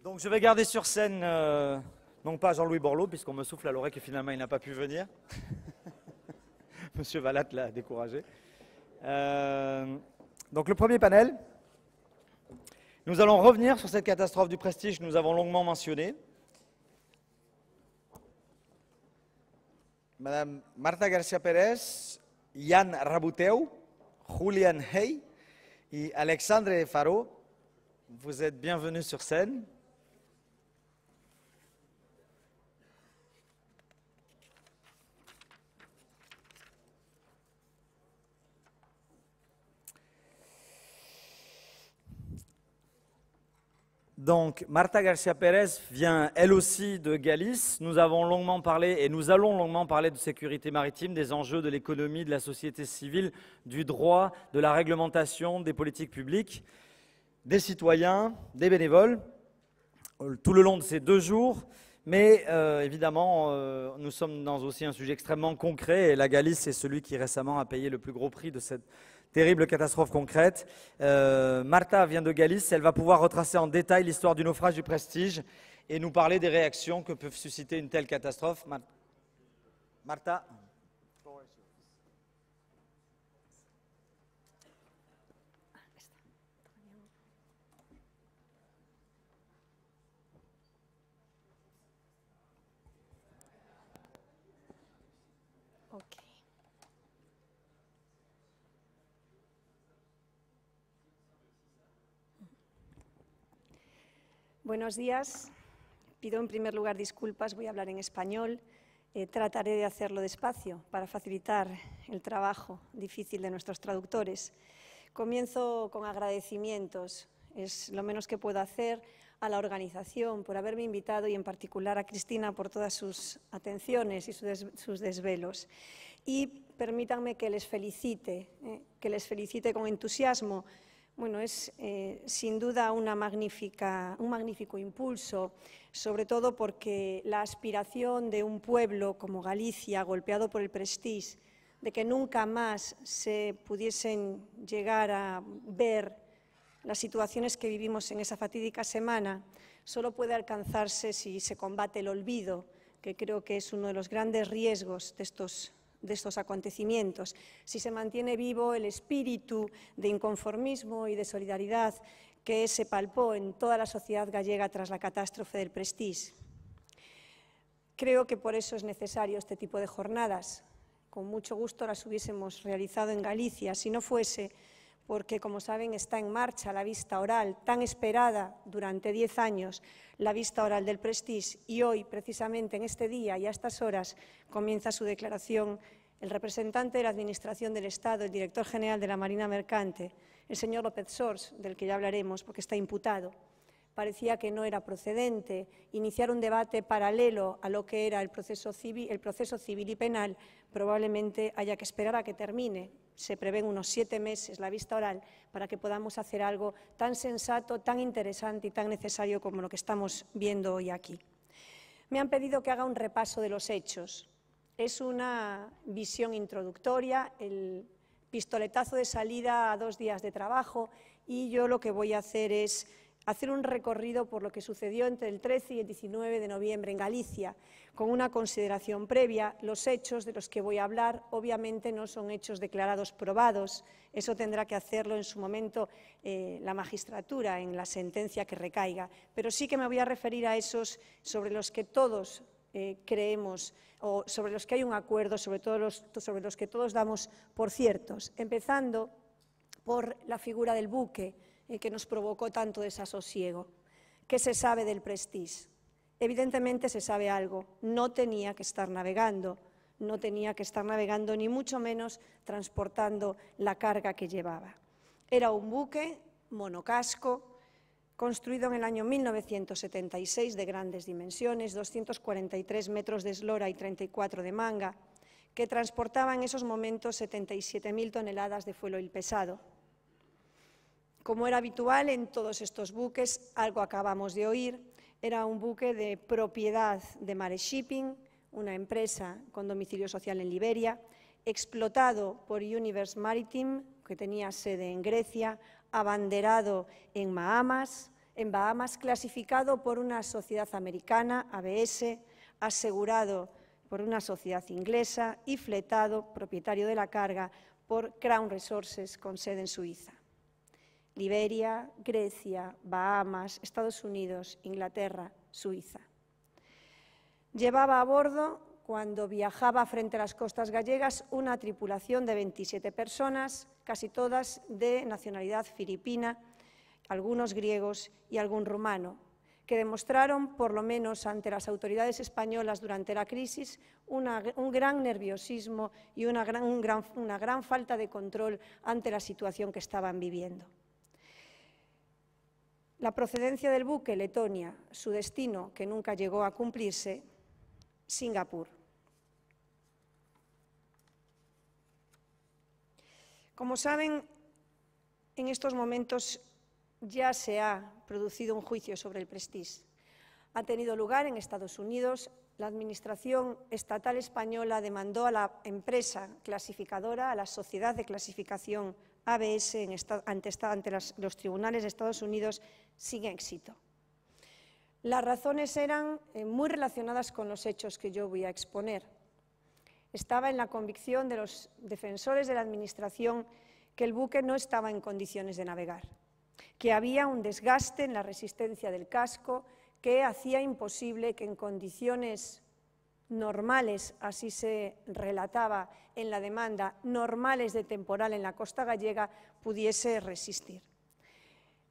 Donc je vais garder sur scène, non pas Jean-Louis Borloo, puisqu'on me souffle à l'oreille que finalement il n'a pas pu venir. Monsieur Vallat l'a découragé. Donc le premier panel, nous allons revenir sur cette catastrophe du Prestige que nous avons longuement mentionnée. Madame Marta García Pérez, Jan Rabuteu, Julian Hey et Alexandre Faro, vous êtes bienvenus sur scène. Donc, Marta García Pérez vient elle aussi de Galice. Nous avons longuement parlé et nous allons longuement parler de sécurité maritime, des enjeux de l'économie, de la société civile, du droit, de la réglementation, des politiques publiques, des citoyens, des bénévoles, tout le long de ces 2 jours. Mais évidemment, nous sommes dans aussi un sujet extrêmement concret et la Galice est celui qui récemment a payé le plus gros prix de cette terrible catastrophe concrète. Marta vient de Galice, elle va pouvoir retracer en détail l'histoire du naufrage du Prestige et nous parler des réactions que peuvent susciter une telle catastrophe. Marta. Buenos días. Pido en primer lugar disculpas, voy a hablar en español. Trataré de hacerlo despacio para facilitar el trabajo difícil de nuestros traductores. Comienzo con agradecimientos, es lo menos que puedo hacer a la organización por haberme invitado y en particular a Cristina por todas sus atenciones y sus desvelos. Y permítanme que les felicite con entusiasmo. Bueno, es sin duda un magnífico impulso, sobre todo porque la aspiración de un pueblo como Galicia, golpeado por el Prestige, de que nunca más se pudiesen llegar a ver las situaciones que vivimos en esa fatídica semana, solo puede alcanzarse si se combate el olvido, que creo que es uno de los grandes riesgos de estos acontecimientos, si se mantiene vivo el espíritu de inconformismo y de solidaridad que se palpó en toda la sociedad gallega tras la catástrofe del Prestige. Creo que por eso es necesario este tipo de jornadas. Con mucho gusto las hubiésemos realizado en Galicia, si no fuese porque, como saben, está en marcha la vista oral, tan esperada durante 10 años, la vista oral del Prestige, y hoy, precisamente en este día y a estas horas, comienza su declaración el representante de la Administración del Estado, el director general de la Marina Mercante, el señor López Sors, del que ya hablaremos porque está imputado. Parecía que no era procedente iniciar un debate paralelo a lo que era el proceso civil y penal. Probablemente haya que esperar a que termine. Se prevén unos 7 meses la vista oral para que podamos hacer algo tan sensato, tan interesante y tan necesario como lo que estamos viendo hoy aquí. Me han pedido que haga un repaso de los hechos. Es una visión introductoria, el pistoletazo de salida a 2 días de trabajo, y yo lo que voy a hacer es hacer un recorrido por lo que sucedió entre el 13 y el 19 de noviembre en Galicia, con una consideración previa. Los hechos de los que voy a hablar obviamente no son hechos declarados probados, eso tendrá que hacerlo en su momento la magistratura en la sentencia que recaiga, pero sí que me voy a referir a esos sobre los que todos creemos o sobre los que hay un acuerdo, sobre los que todos damos por ciertos, empezando por la figura del buque que nos provocó tanto desasosiego. ¿Qué se sabe del Prestige? Evidentemente se sabe algo, no tenía que estar navegando, ni mucho menos transportando la carga que llevaba. Era un buque monocasco, construido en el año 1976, de grandes dimensiones, 243 metros de eslora y 34 de manga, que transportaba en esos momentos 77.000 toneladas de fuel pesado. Como era habitual en todos estos buques, algo acabamos de oír, era un buque de propiedad de Mare Shipping, una empresa con domicilio social en Liberia, explotado por Universe Maritime, que tenía sede en Grecia, abanderado en Bahamas, En Bahamas, clasificado por una sociedad americana, ABS, asegurado por una sociedad inglesa y fletado, propietario de la carga, por Crown Resources, con sede en Suiza. Liberia, Grecia, Bahamas, Estados Unidos, Inglaterra, Suiza. Llevaba a bordo, cuando viajaba frente a las costas gallegas, una tripulación de 27 personas, casi todas de nacionalidad filipina, algunos griegos y algún rumano, que demostraron, por lo menos ante las autoridades españolas durante la crisis, un gran nerviosismo y una gran falta de control ante la situación que estaban viviendo. La procedencia del buque, Letonia, su destino, que nunca llegó a cumplirse, Singapur. Como saben, en estos momentos ya se ha producido un juicio sobre el Prestige. Ha tenido lugar en Estados Unidos. La Administración estatal española demandó a la empresa clasificadora, a la sociedad de clasificación ABS, ante los tribunales de Estados Unidos, sin éxito. Las razones eran muy relacionadas con los hechos que yo voy a exponer. Estaba en la convicción de los defensores de la Administración que el buque no estaba en condiciones de navegar, que había un desgaste en la resistencia del casco que hacía imposible que en condiciones normales, así se relataba en la demanda, normales de temporal en la costa gallega, pudiese resistir.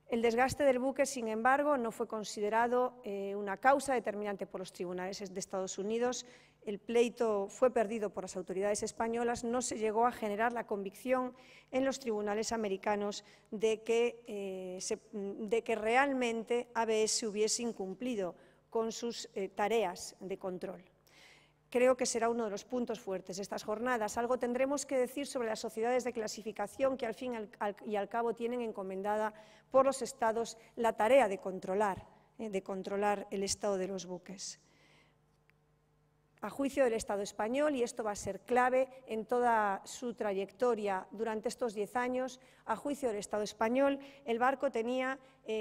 El desgaste del buque, sin embargo, no fue considerado una causa determinante por los tribunales de Estados Unidos. El pleito fue perdido por las autoridades españolas. No se llegó a generar la convicción en los tribunales americanos de que realmente ABS hubiese incumplido con sus tareas de control. Creo que será uno de los puntos fuertes de estas jornadas. Algo tendremos que decir sobre las sociedades de clasificación que al fin y al cabo tienen encomendada por los Estados la tarea de controlar el estado de los buques. A juicio del Estado español, y esto va a ser clave en toda su trayectoria durante estos 10 años, a juicio del Estado español, el barco tenía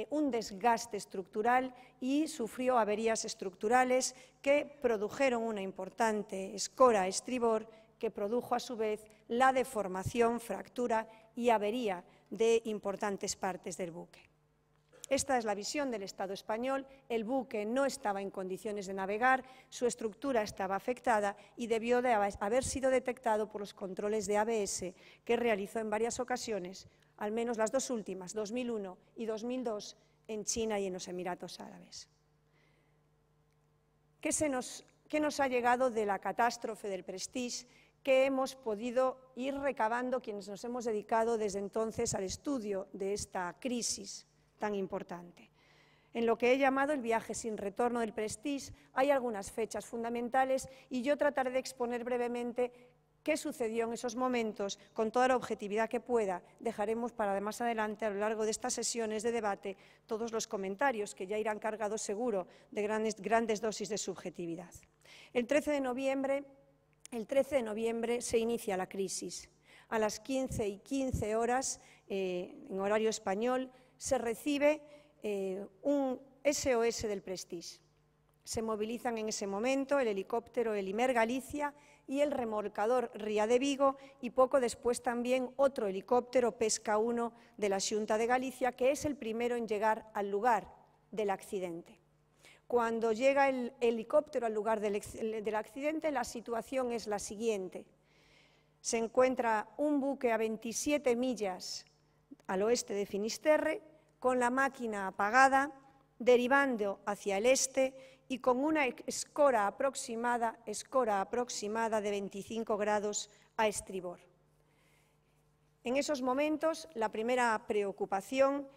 un desgaste estructural y sufrió averías estructurales que produjeron una importante escora a estribor, que produjo a su vez la deformación, fractura y avería de importantes partes del buque. Esta es la visión del Estado español. El buque no estaba en condiciones de navegar, su estructura estaba afectada y debió de haber sido detectado por los controles de ABS que realizó en varias ocasiones, al menos las dos últimas, 2001 y 2002, en China y en los Emiratos Árabes. ¿Qué nos ha llegado de la catástrofe del Prestige que hemos podido ir recabando quienes nos hemos dedicado desde entonces al estudio de esta crisis tan importante? En lo que he llamado el viaje sin retorno del Prestige hay algunas fechas fundamentales y yo trataré de exponer brevemente qué sucedió en esos momentos con toda la objetividad que pueda. Dejaremos para más adelante, a lo largo de estas sesiones de debate, todos los comentarios que ya irán cargados seguro de grandes dosis de subjetividad. El 13 de noviembre se inicia la crisis. A las 15:15 horas, en horario español, se recibe un SOS del Prestige. Se movilizan en ese momento el helicóptero Helimer Galicia y el remolcador Ría de Vigo, y poco después también otro helicóptero Pesca 1 de la Xunta de Galicia, que es el primero en llegar al lugar del accidente. Cuando llega el helicóptero al lugar del accidente, la situación es la siguiente. Se encuentra un buque a 27 millas al oeste de Finisterre, con la máquina apagada, derivando hacia el este y con una escora aproximada de 25 grados a estribor. En esos momentos, la primera preocupación,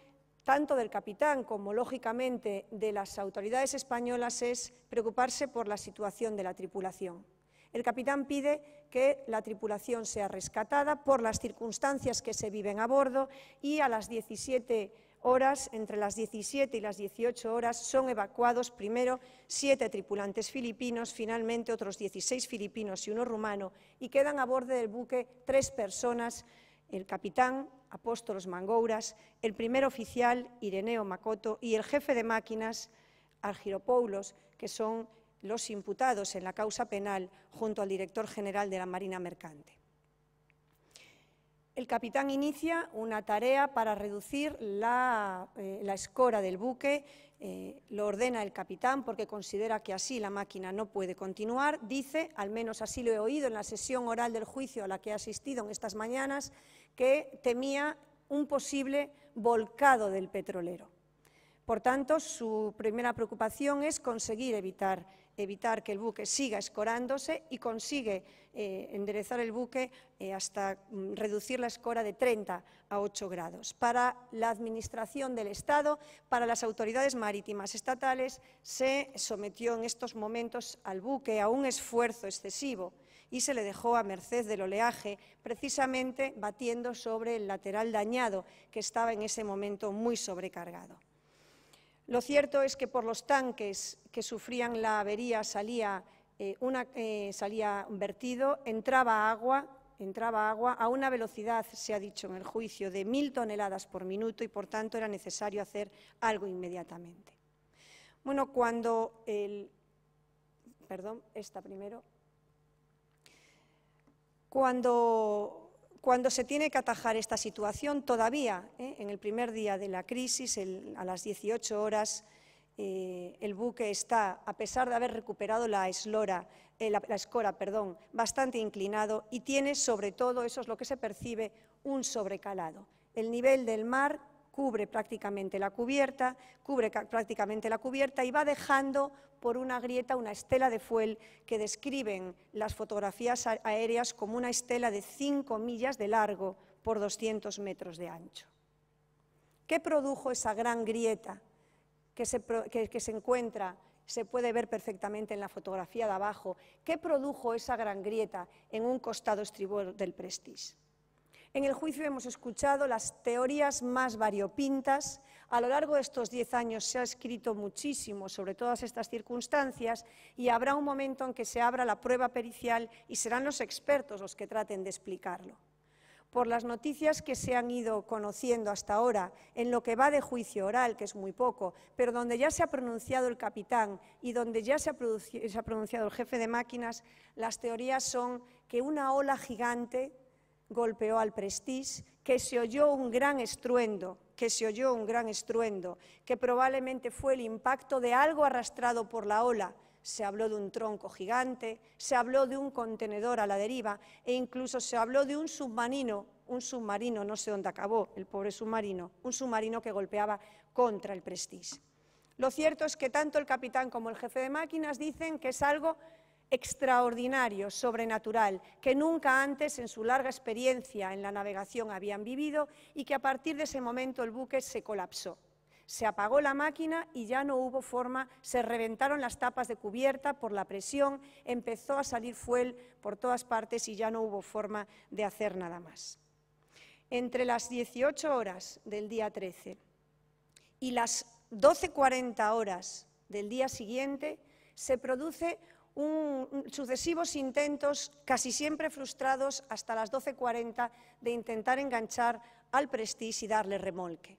tanto del capitán como, lógicamente, de las autoridades españolas, es preocuparse por la situación de la tripulación. El capitán pide que la tripulación sea rescatada por las circunstancias que se viven a bordo y a las 17 horas, entre las 17 y las 18 horas, son evacuados primero 7 tripulantes filipinos, finalmente otros 16 filipinos y uno rumano, y quedan a bordo del buque 3 personas el capitán Apóstolos Mangouras, el primer oficial Ireneo Makoto y el jefe de máquinas Argyropoulos, que son los imputados en la causa penal junto al director general de la Marina Mercante. El capitán inicia una tarea para reducir la escora del buque, lo ordena el capitán porque considera que así la máquina no puede continuar. Dice, al menos así lo he oído en la sesión oral del juicio a la que he asistido en estas mañanas, que temía un posible volcado del petrolero. Por tanto, su primera preocupación es conseguir evitar que el buque siga escorándose y consigue enderezar el buque hasta reducir la escora de 30 a 8 grados. Para la Administración del Estado, para las autoridades marítimas estatales, se sometió en estos momentos al buque a un esfuerzo excesivo y se le dejó a merced del oleaje, precisamente batiendo sobre el lateral dañado, que estaba en ese momento muy sobrecargado. Lo cierto es que por los tanques que sufrían la avería salía vertido, entraba agua a una velocidad, se ha dicho en el juicio, de 1000 toneladas por minuto y, por tanto, era necesario hacer algo inmediatamente. Bueno, cuando se tiene que atajar esta situación, todavía en el primer día de la crisis, a las 18 horas, el buque está, a pesar de haber recuperado la escora, bastante inclinado y tiene, sobre todo, eso es lo que se percibe, un sobrecalado. El nivel del mar cubre prácticamente la cubierta y va dejando por una grieta una estela de fuel que describen las fotografías aéreas como una estela de 5 millas de largo por 200 metros de ancho. ¿Qué produjo esa gran grieta que se encuentra, se puede ver perfectamente en la fotografía de abajo? ¿Qué produjo esa gran grieta en un costado estribor del Prestige? En el juicio hemos escuchado las teorías más variopintas. A lo largo de estos 10 años se ha escrito muchísimo sobre todas estas circunstancias y habrá un momento en que se abra la prueba pericial y serán los expertos los que traten de explicarlo. Por las noticias que se han ido conociendo hasta ahora, en lo que va de juicio oral, que es muy poco, pero donde ya se ha pronunciado el capitán y donde ya se ha pronunciado el jefe de máquinas, las teorías son que una ola gigante golpeó al Prestige, que se oyó un gran estruendo, que probablemente fue el impacto de algo arrastrado por la ola. Se habló de un tronco gigante, se habló de un contenedor a la deriva e incluso se habló de un submarino, no sé dónde acabó el pobre submarino, un submarino que golpeaba contra el Prestige. Lo cierto es que tanto el capitán como el jefe de máquinas dicen que es algo extraordinario, sobrenatural, que nunca antes en su larga experiencia en la navegación habían vivido y que a partir de ese momento el buque se colapsó. Se apagó la máquina y ya no hubo forma, se reventaron las tapas de cubierta por la presión, empezó a salir fuel por todas partes y ya no hubo forma de hacer nada más. Entre las 18 horas del día 13 y las 12:40 horas del día siguiente se produce sucesivos intentos, casi siempre frustrados, hasta las 12:40, de intentar enganchar al Prestige y darle remolque.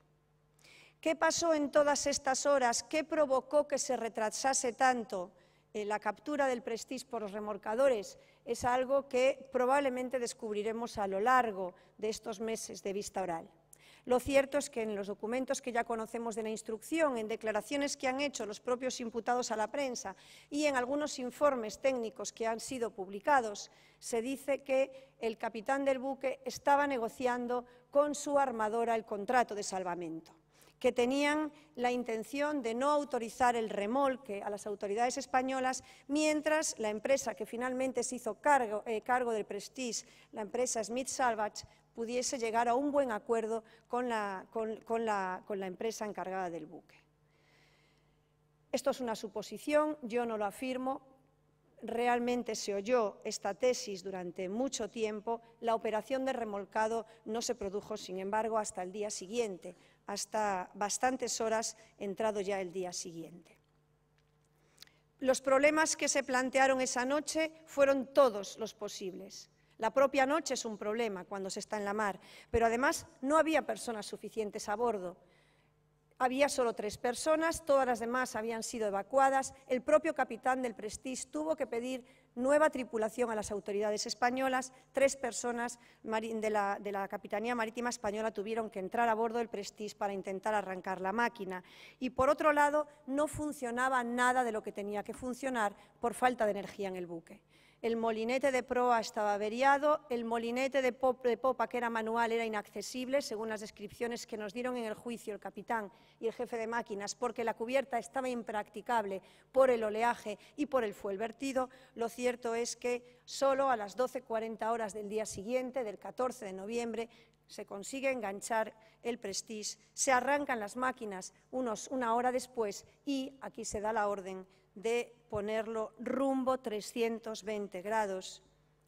¿Qué pasó en todas estas horas? ¿Qué provocó que se retrasase tanto la captura del Prestige por los remolcadores? Es algo que probablemente descubriremos a lo largo de estos meses de vista oral. Lo cierto es que en los documentos que ya conocemos de la instrucción, en declaraciones que han hecho los propios imputados a la prensa y en algunos informes técnicos que han sido publicados, se dice que el capitán del buque estaba negociando con su armadora el contrato de salvamento, que tenían la intención de no autorizar el remolque a las autoridades españolas mientras la empresa que finalmente se hizo cargo del Prestige, la empresa Smith Salvage, pudiese llegar a un buen acuerdo con la empresa encargada del buque. Esto es una suposición, yo no lo afirmo. Realmente se oyó esta tesis durante mucho tiempo. La operación de remolcado no se produjo, sin embargo, hasta el día siguiente, hasta bastantes horas entrado ya el día siguiente. Los problemas que se plantearon esa noche fueron todos los posibles. La propia noche es un problema cuando se está en la mar, pero además no había personas suficientes a bordo. Había solo 3 personas, todas las demás habían sido evacuadas. El propio capitán del Prestige tuvo que pedir nueva tripulación a las autoridades españolas. 3 personas de la Capitanía Marítima Española tuvieron que entrar a bordo del Prestige para intentar arrancar la máquina. Y por otro lado, no funcionaba nada de lo que tenía que funcionar por falta de energía en el buque. El molinete de proa estaba averiado, el molinete de popa, que era manual, era inaccesible, según las descripciones que nos dieron en el juicio el capitán y el jefe de máquinas, porque la cubierta estaba impracticable por el oleaje y por el fuel vertido. Lo cierto es que solo a las 12:40 horas del día siguiente, del 14 de noviembre, se consigue enganchar el Prestige, se arrancan las máquinas una hora después y aquí se da la orden de ponerlo rumbo 320 grados,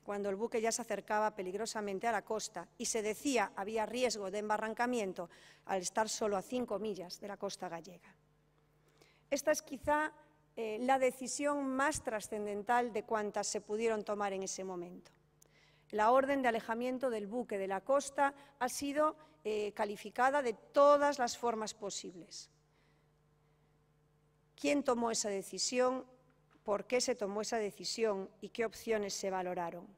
cuando el buque ya se acercaba peligrosamente a la costa y se decía había riesgo de embarrancamiento al estar solo a 5 millas de la costa gallega. Esta es quizá la decisión más trascendental de cuantas se pudieron tomar en ese momento. La orden de alejamiento del buque de la costa ha sido calificada de todas las formas posibles. ¿Quién tomó esa decisión? ¿Por qué se tomó esa decisión? ¿Y qué opciones se valoraron?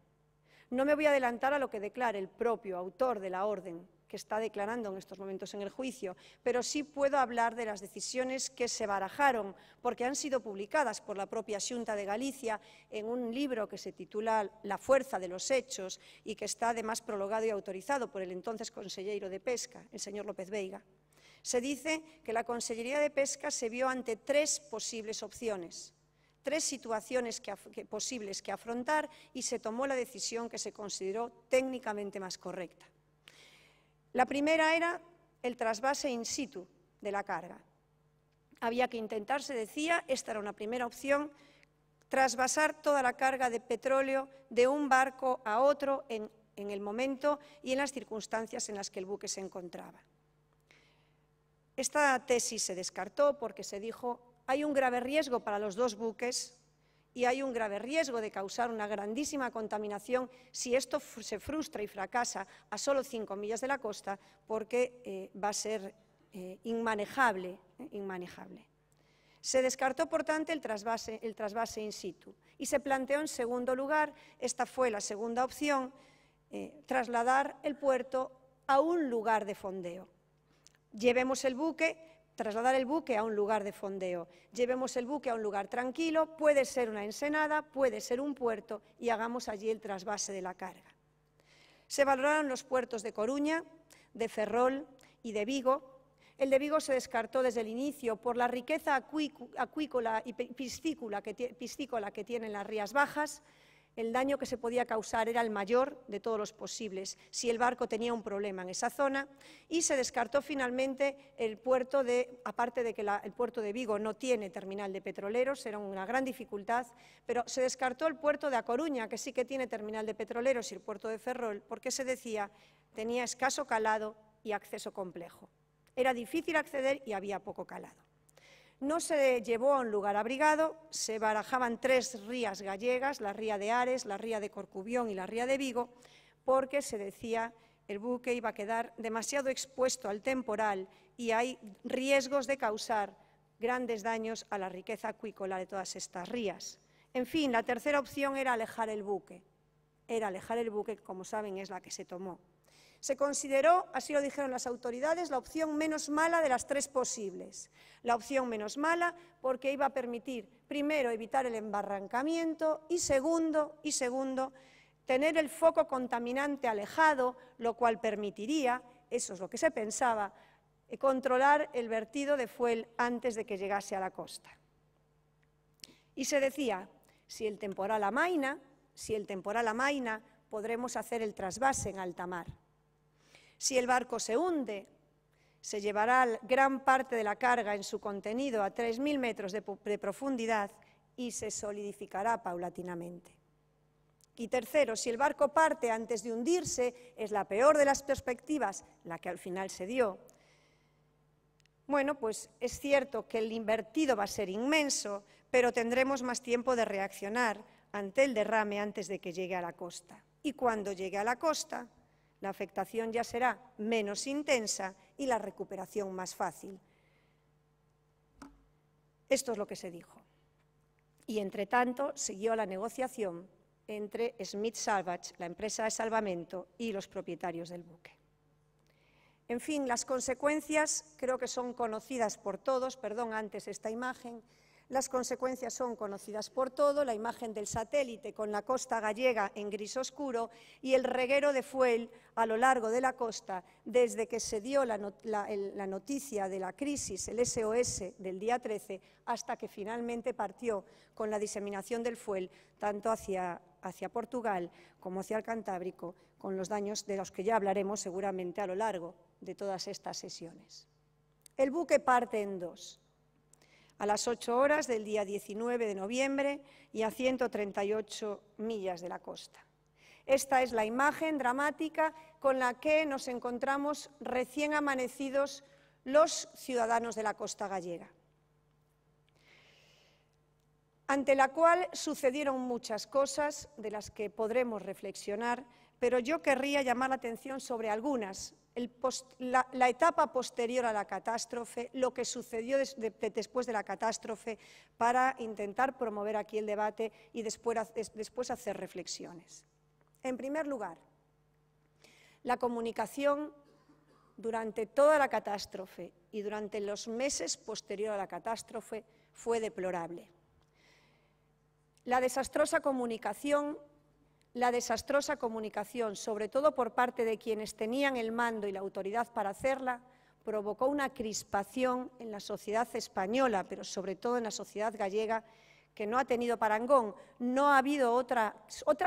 No me voy a adelantar a lo que declara el propio autor de la orden, que está declarando en estos momentos en el juicio, pero sí puedo hablar de las decisiones que se barajaron, porque han sido publicadas por la propia Xunta de Galicia en un libro que se titula La fuerza de los hechos y que está además prologado y autorizado por el entonces conselleiro de Pesca, el señor López Veiga. Se dice que la Consellería de Pesca se vio ante 3 posibles opciones, 3 situaciones posibles que afrontar y se tomó la decisión que se consideró técnicamente más correcta. La primera era el trasvase in situ de la carga. Había que intentar, se decía, esta era una primera opción, trasvasar toda la carga de petróleo de un barco a otro en el momento y en las circunstancias en las que el buque se encontraba. Esta tesis se descartó porque se dijo hay un grave riesgo para los 2 buques y hay un grave riesgo de causar una grandísima contaminación si esto se frustra y fracasa a solo 5 millas de la costa, porque va a ser inmanejable. Se descartó, por tanto, el trasvase in situ y se planteó en segundo lugar, esta fue la segunda opción, trasladar el puerto a un lugar de fondeo. Trasladar el buque a un lugar de fondeo, llevemos el buque a un lugar tranquilo, puede ser una ensenada, puede ser un puerto y hagamos allí el trasvase de la carga. Se valoraron los puertos de Coruña, de Ferrol y de Vigo. El de Vigo se descartó desde el inicio por la riqueza acuícola y piscícola que tienen las Rías Bajas. El daño que se podía causar era el mayor de todos los posibles si el barco tenía un problema en esa zona, y se descartó finalmente el puerto aparte de que el puerto de Vigo no tiene terminal de petroleros, era una gran dificultad, pero se descartó el puerto de A Coruña, que sí que tiene terminal de petroleros, y el puerto de Ferrol, porque se decía tenía escaso calado y acceso complejo. Era difícil acceder y había poco calado. No se llevó a un lugar abrigado, se barajaban 3 rías gallegas, la ría de Ares, la ría de Corcubión y la ría de Vigo, porque se decía el buque iba a quedar demasiado expuesto al temporal y hay riesgos de causar grandes daños a la riqueza acuícola de todas estas rías. En fin, la tercera opción era alejar el buque. Que, como saben, es la que se tomó. Se consideró, así lo dijeron las autoridades, la opción menos mala de las 3 posibles. La opción menos mala porque iba a permitir, primero, evitar el embarrancamiento y segundo, tener el foco contaminante alejado, lo cual permitiría, eso es lo que se pensaba, controlar el vertido de fuel antes de que llegase a la costa. Y se decía, si el temporal amaina, podremos hacer el trasvase en alta mar. Si el barco se hunde, se llevará gran parte de la carga en su contenido a 3.000 metros de profundidad y se solidificará paulatinamente. Y tercero, si el barco parte antes de hundirse, es la peor de las perspectivas, la que al final se dio. Bueno, pues es cierto que el invertido va a ser inmenso, pero tendremos más tiempo de reaccionar ante el derrame antes de que llegue a la costa. Y cuando llegue a la costa, la afectación ya será menos intensa y la recuperación más fácil. Esto es lo que se dijo. Y, entre tanto, siguió la negociación entre Smith Salvage, la empresa de salvamento, y los propietarios del buque. En fin, las consecuencias creo que son conocidas por todos. Perdón, antes esta imagen. Las consecuencias son conocidas por todo, la imagen del satélite con la costa gallega en gris oscuro y el reguero de fuel a lo largo de la costa desde que se dio la noticia de la crisis, el SOS del día 13, hasta que finalmente partió con la diseminación del fuel tanto hacia Portugal como hacia el Cantábrico, con los daños de los que ya hablaremos seguramente a lo largo de todas estas sesiones. El buque parte en dos. A las 8 horas del día 19 de noviembre y a 138 millas de la costa. Esta es la imagen dramática con la que nos encontramos recién amanecidos los ciudadanos de la costa gallega, ante la cual sucedieron muchas cosas de las que podremos reflexionar, pero yo querría llamar la atención sobre algunas. La etapa posterior a la catástrofe, lo que sucedió después de la catástrofe, para intentar promover aquí el debate y después hacer reflexiones. En primer lugar, la comunicación durante toda la catástrofe y durante los meses posteriores a la catástrofe fue deplorable. La desastrosa comunicación, sobre todo por parte de quienes tenían el mando y la autoridad para hacerla, provocó una crispación en la sociedad española, pero sobre todo en la sociedad gallega, que no ha tenido parangón. No ha habido otra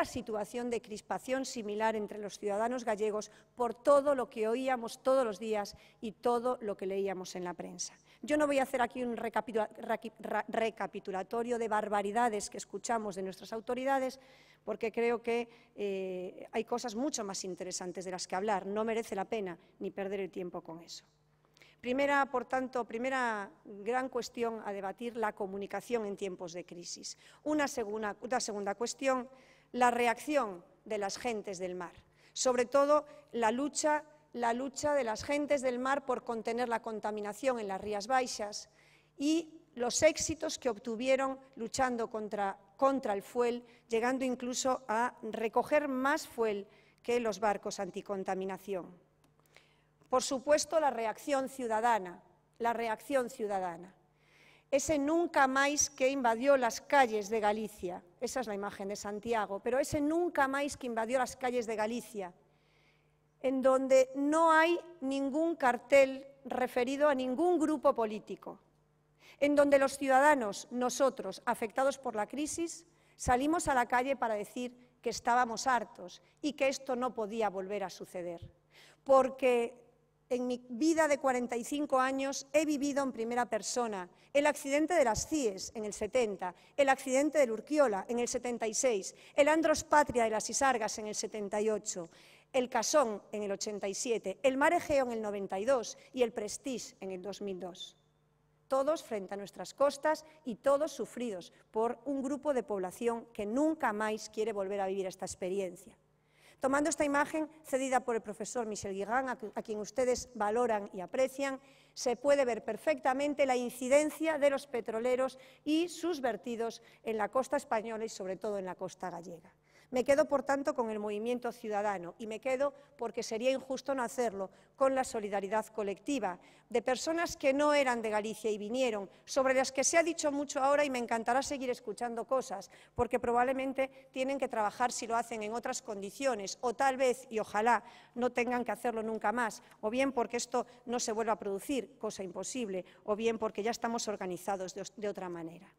situación de crispación similar entre los ciudadanos gallegos por todo lo que oíamos todos los días y todo lo que leíamos en la prensa. Yo no voy a hacer aquí un recapitulatorio de barbaridades que escuchamos de nuestras autoridades, porque creo que hay cosas mucho más interesantes de las que hablar. No merece la pena ni perder el tiempo con eso. Por tanto, primera gran cuestión a debatir, la comunicación en tiempos de crisis. Una segunda cuestión, la reacción de las gentes del mar, sobre todo la lucha de las gentes del mar por contener la contaminación en las Rías Baixas y los éxitos que obtuvieron luchando contra el fuel, llegando incluso a recoger más fuel que los barcos anticontaminación. Por supuesto, la reacción ciudadana. Ese nunca máis que invadió las calles de Galicia, esa es la imagen de Santiago, pero ese nunca máis que invadió las calles de Galicia, en donde no hay ningún cartel referido a ningún grupo político, en donde los ciudadanos, nosotros, afectados por la crisis, salimos a la calle para decir que estábamos hartos y que esto no podía volver a suceder, porque en mi vida de 45 años he vivido en primera persona el accidente de las CIES en el 70, el accidente del Urquiola en el 76, el Andros Patria de las Isargas en el 78, el Casón en el 87, el Mar Egeo en el 92 y el Prestige en el 2002. Todos frente a nuestras costas y todos sufridos por un grupo de población que nunca más quiere volver a vivir esta experiencia. Tomando esta imagen cedida por el profesor Michel Guigan, a quien ustedes valoran y aprecian, se puede ver perfectamente la incidencia de los petroleros y sus vertidos en la costa española y sobre todo en la costa gallega. Me quedo, por tanto, con el movimiento ciudadano y me quedo, porque sería injusto no hacerlo, con la solidaridad colectiva de personas que no eran de Galicia y vinieron, sobre las que se ha dicho mucho ahora y me encantará seguir escuchando cosas, porque probablemente tienen que trabajar si lo hacen en otras condiciones, o tal vez, y ojalá, no tengan que hacerlo nunca más, o bien porque esto no se vuelva a producir, cosa imposible, o bien porque ya estamos organizados de otra manera.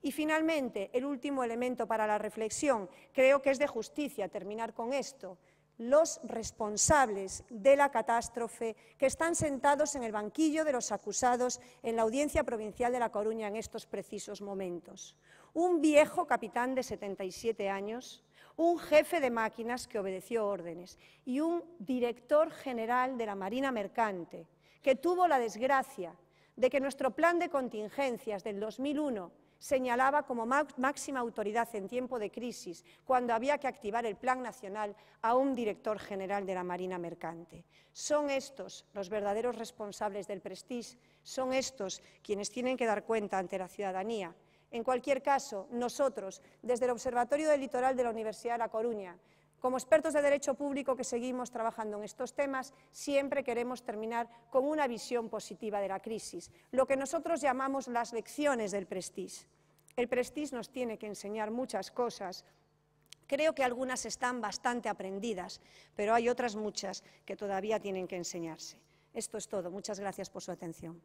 Y finalmente, el último elemento para la reflexión, creo que es de justicia terminar con esto, los responsables de la catástrofe que están sentados en el banquillo de los acusados en la Audiencia Provincial de La Coruña en estos precisos momentos. Un viejo capitán de 77 años, un jefe de máquinas que obedeció órdenes y un director general de la Marina Mercante que tuvo la desgracia de que nuestro plan de contingencias del 2001, señalaba como máxima autoridad en tiempo de crisis, cuando había que activar el Plan Nacional, a un director general de la Marina Mercante. Son estos los verdaderos responsables del Prestige, son estos quienes tienen que dar cuenta ante la ciudadanía. En cualquier caso, nosotros, desde el Observatorio del Litoral de la Universidad de La Coruña, como expertos de Derecho Público que seguimos trabajando en estos temas, siempre queremos terminar con una visión positiva de la crisis, lo que nosotros llamamos las lecciones del Prestige. El Prestige nos tiene que enseñar muchas cosas. Creo que algunas están bastante aprendidas, pero hay otras muchas que todavía tienen que enseñarse. Esto es todo. Muchas gracias por su atención.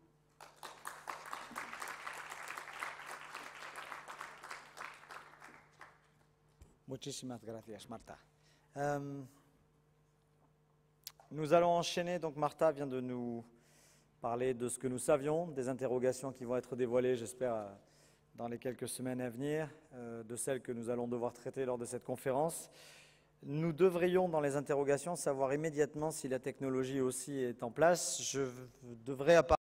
Muchísimas gracias, Marta. Nous allons enchaîner. Donc Marta vient de nous parler de ce que nous savions, des interrogations qui vont être dévoilées, j'espère, dans les quelques semaines à venir, de celles que nous allons devoir traiter lors de cette conférence. Nous devrions, dans les interrogations, savoir immédiatement si la technologie aussi est en place. Je devrais apparaître